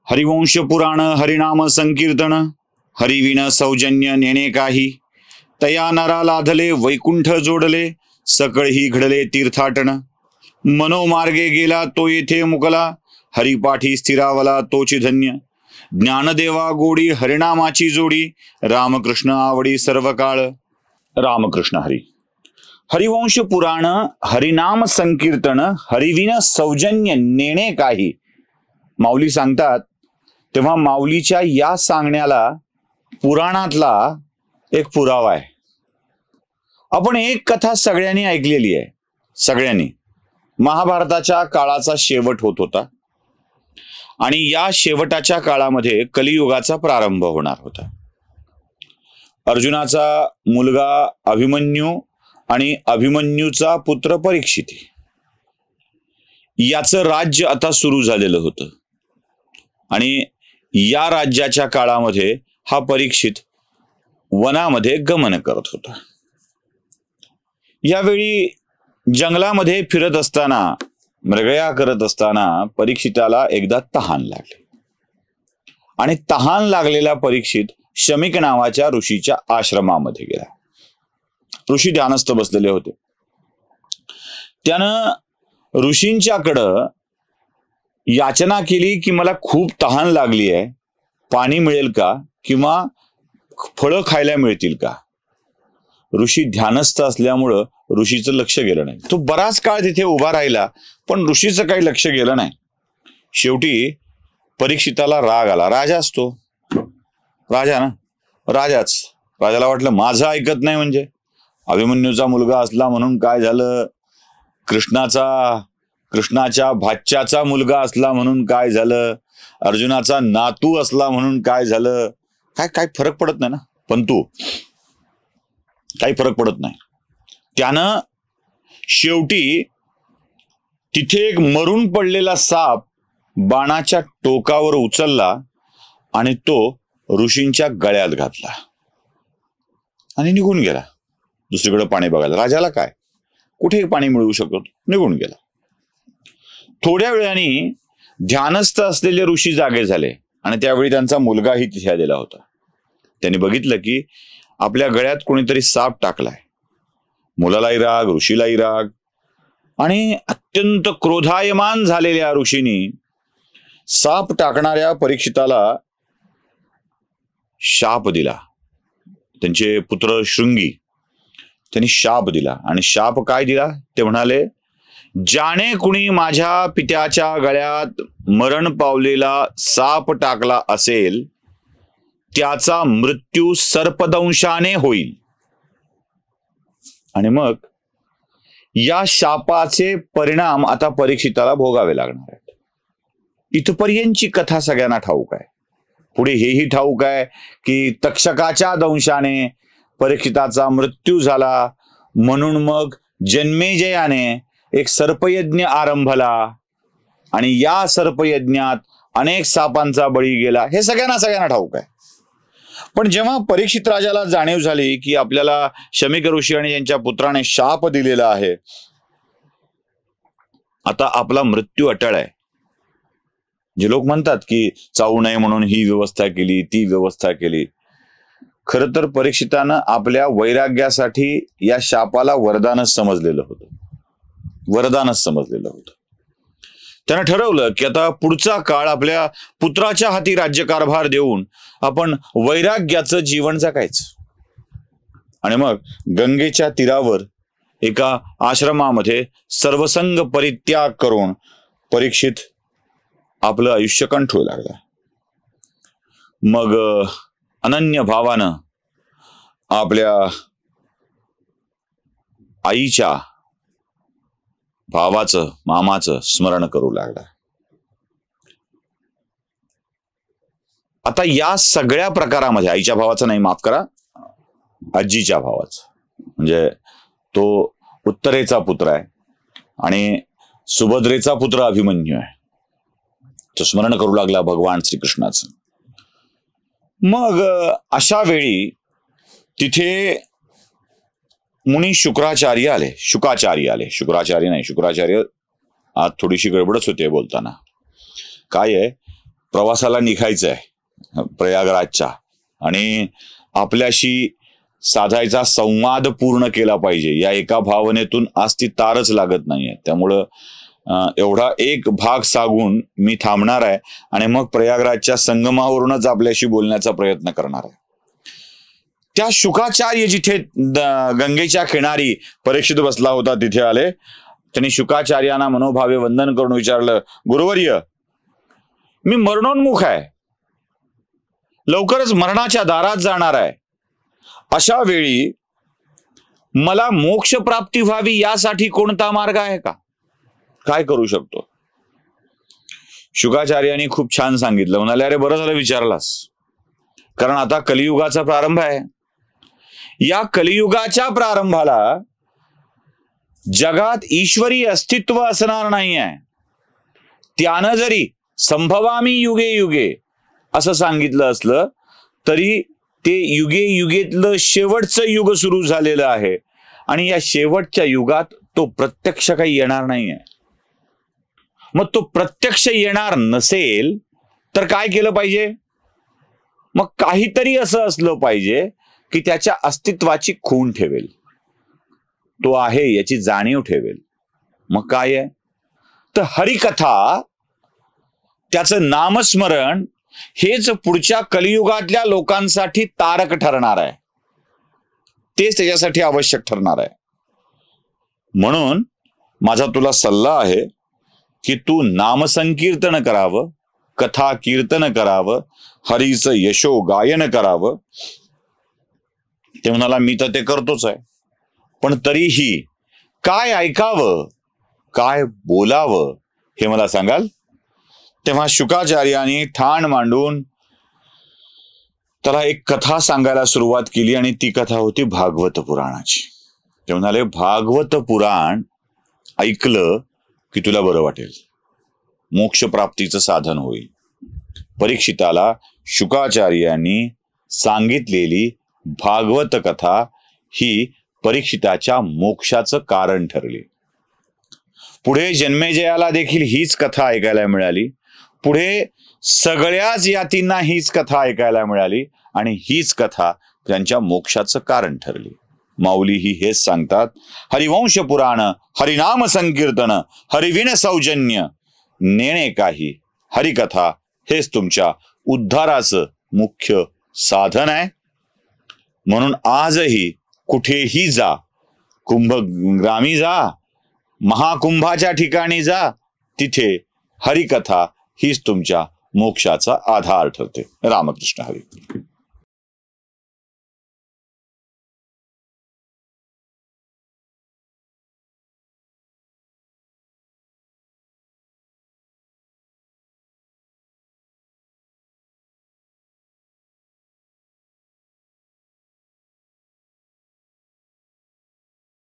हरिवंश पुराण हरिनाम संकीर्तन हरिविण सौजन्य नेणे काही तया नरा लाधले वैकुंठ जोडले सकळही घडले तीर्थाटन मनोमार्गे गेला तो येथे मुकला हरिपाठी स्थिरावला तोची धन्य ज्ञानदेवा गोडी हरिनामाची जोडी रामकृष्ण आवडी सर्व काळ रामकृष्ण हरी। हरिवंश पुराण हरिनाम संकीर्तन हरिविण सौजन्य नेणे काही माऊली सांगतात तेव्हा माऊलीच्या या सांगण्याला पुराणातला एक पुरावा आहे। आपण एक कथा सगळ्यांनी ऐकलेली आहे, सगळ्यांनी। महाभारताच्या काळाचा शेवट होत होता आणि या शेवटाच्या काळामध्ये कलियुगाचा प्रारंभ होणार होता। अर्जुनाचा मुलगा अभिमन्यू आणि अभिमन्यूचा पुत्र परीक्षित याचं राज्य आता सुरू झालेलं होतं आणि या राज्याच्या काळामध्ये हा परीक्षित वनामध्ये गमन करत होता। यावेळी जंगलामध्ये फिरत असताना मृगया करत असताना परीक्षिताला एकदा तहान लागली आणि तहान लागलेला परीक्षित शमिक नावाच्या ऋषीच्या आश्रमामध्ये गेला। ऋषी ध्यानस्थ बसलेले होते। त्यानं ऋषींच्याकडं याचना केली की मला खूप तहान लागली आहे, पाणी मिळेल का किंवा फळं खायला मिळतील का। ऋषी ध्यानस्थ असल्यामुळं ऋषीचं लक्ष गेलं नाही। तो बराच काळ तिथे उभा राहिला पण ऋषीचं काही लक्ष गेलं नाही। शेवटी परीक्षिताला राग आला। राजा असतो, राजा ना, राजाला वाटलं माझं ऐकत नाही म्हणजे अभिमन्यूचा मुलगा असला म्हणून काय झालं, कृष्णाच्या भाच्याचा मुलगा असला म्हणून काय झालं, अर्जुनाचा नातू असला म्हणून काय झालं, काय फरक पडत नाही ना। पण तू काही फरक पडत नाही। त्यानं शेवटी तिथे एक मरून पडलेला साप बाणाच्या टोकावर उचलला आणि तो ऋषींच्या गळ्यात घातला आणि निघून गेला दुसरीकडे पाणी बघायला। राजाला काय, कुठे पाणी मिळवू शकतो, निघून गेला। थोड्या वेळाने ध्यानस्थ असलेले ऋषी जागे झाले आणि त्यावेळी त्यांचा मुलगाही तिथे आलेला होता। त्यांनी बघितलं की आपल्या गळ्यात कोणीतरी साप टाकलाय। मुलालाही राग, ऋषीलाही राग आणि अत्यंत क्रोधायमान झालेल्या ऋषींनी साप टाकणाऱ्या परीक्षिताला शाप दिला। त्यांचे पुत्र शृंगी त्यांनी शाप दिला आणि शाप काय दिला ते म्हणाले, ज्याने कुणी माझ्या पित्याच्या गळ्यात मरण पावलेला साप टाकला असेल त्याचा मृत्यू सर्पदंशाने होईल। आणि मग या शापाचे परिणाम आता परीक्षिताला भोगावे लागणार आहेत। इथपर्यंतची कथा सगळ्यांना ठाऊक आहे। पुढे हेही ठाऊक आहे की तक्षकाच्या दंशाने परीक्षिताचा मृत्यू झाला म्हणून मग जन्मेजयाने एक सर्पयज्ञ आरंभला आणि या सर्पयज्ञात अनेक सापांचा बळी गेला। हे सगळ्यांना ठाऊक आहे। पण जेव्हा परीक्षित राजाला जाणीव झाली की आपल्याला शमिक ऋषी आणि यांच्या पुत्राने शाप दिलेला आहे, आता आपला मृत्यू अटळ आहे। जे लोक म्हणतात की चावू नये म्हणून ही व्यवस्था केली, ती व्यवस्था केली, खरं तर परीक्षितानं आपल्या वैराग्यासाठी या शापाला वरदानच समजलेलं होतं। त्यानं ठरवलं की आता पुढचा काळ आपल्या पुत्राच्या हाती राज्यकारभार देऊन आपण वैराग्याचं जीवन जगायचं। आणि मग गंगेच्या तीरावर एका आश्रमामध्ये सर्वसंग परित्याग करून परीक्षित आपलं आयुष्य कंठू लागला। मग अनन्य भावानं आपल्या आईच्या भावाचं, मामाचं स्मरण करू लागला। आता या सगळ्या प्रकारामध्ये आईच्या भावाचं नाही, माफ करा, आजीच्या भावाचं, म्हणजे तो उत्तरेचा पुत्र आहे आणि सुभद्रेचा पुत्र अभिमन्यू आहे, तो स्मरण करू लागला भगवान श्रीकृष्णाचं। मग अशा वेळी तिथे मुनी शुक्राचार्य आले। शुक्राचार्य आज थोडीशी गडबडच होते बोलताना। काय आहे प्रवासाला निघायचं आहे प्रयागराजच्या, आणि आपल्याशी साधायचा संवाद पूर्ण केला पाहिजे, या एका भावनेतून आज ती तारच लागत नाहीये. त्यामुळं एवढा एक भाग सांगून मी थांबणार आहे आणि मग प्रयागराजच्या संगमावरूनच आपल्याशी बोलण्याचा प्रयत्न करणार आहे. त्या शुकाचार्य जिथे गंगेच्या किनारी परीक्षित बसला होता तिथे आले. त्यांनी शुकाचार्यांना मनोभावे वंदन करून विचारलं, गुरुवर्य, मी मरणोन्मुख आहे, लवकरच मरणाच्या दारात जाणार आहे. अशा वेळी मला मोक्ष प्राप्ती व्हावी यासाठी कोणता मार्ग आहे का? काय करू शकतो? शुकाचार्यांनी खूप छान सांगितलं. म्हणाले, अरे बरं झालं विचारलास, कारण आता कलियुगाचा प्रारंभ आहे. या कलियुगाच्या प्रारंभाला जगात ईश्वरी अस्तित्व असणार नाही आहे. त्यानं जरी संभवामी युगे युगे असं सांगितलं असलं तरी ते युगे युगेतलं शेवटचं युग सुरू झालेलं आहे, आणि या शेवटच्या युगात तो प्रत्यक्ष काही येणार नाहीये. मग तो प्रत्यक्ष येणार नसेल तर काय केलं पाहिजे? मग काहीतरी असं असलं पाहिजे की त्याच्या अस्तित्वाची खूण ठेवेल, तो आहे याची जाणीव ठेवेल. मग काय आहे? तर हरिकथा, त्याचं नामस्मरण हेच पुढच्या कलियुगातल्या लोकांसाठी तारक ठरणार आहे, तेच त्याच्यासाठी आवश्यक ठरणार आहे. म्हणून माझा तुला सल्ला आहे की तू नामसंकीर्तन करावं, कथा कीर्तन करावं, हरीचं यशो गायन करावं. ते म्हणाला, मी तर ते करतोच आहे, पण तरीही काय ऐकावं, काय बोलावं हे मला सांगाल? तेव्हा शुकाचार्यांनी ठाण मांडून त्याला एक कथा सांगायला सुरुवात केली, आणि ती कथा होती भागवत पुराणाची. ते म्हणाले, भागवत पुराण ऐकलं की तुला बरं वाटेल, मोक्ष प्राप्तीचं साधन होईल. परीक्षिताला शुकाचार्यांनी सांगितलेली भागवत कथा ही परीक्षिताच्या मोक्षाचं कारण ठरली. पुढे जन्मेजयाला देखील हीच कथा ऐकायला मिळाली. पुढे सगळ्याच यातींना हीच कथा ऐकायला मिळाली, आणि हीच कथा त्यांच्या मोक्षाचं कारण ठरली. माऊलीही हेच सांगतात, हरिवंश पुराण, हरिनाम संकीर्तन, हरिविण सौजन्य, नेणे काही हरिकथा हेच तुमच्या उद्धाराचं मुख्य साधन आहे. म्हणून आजही कुठेही जा, कुंभग्रामी जा, महाकुंभाच्या ठिकाणी जा, तिथे हरिकथा हीच तुमच्या मोक्षाचा आधार ठरते. रामकृष्ण हरी.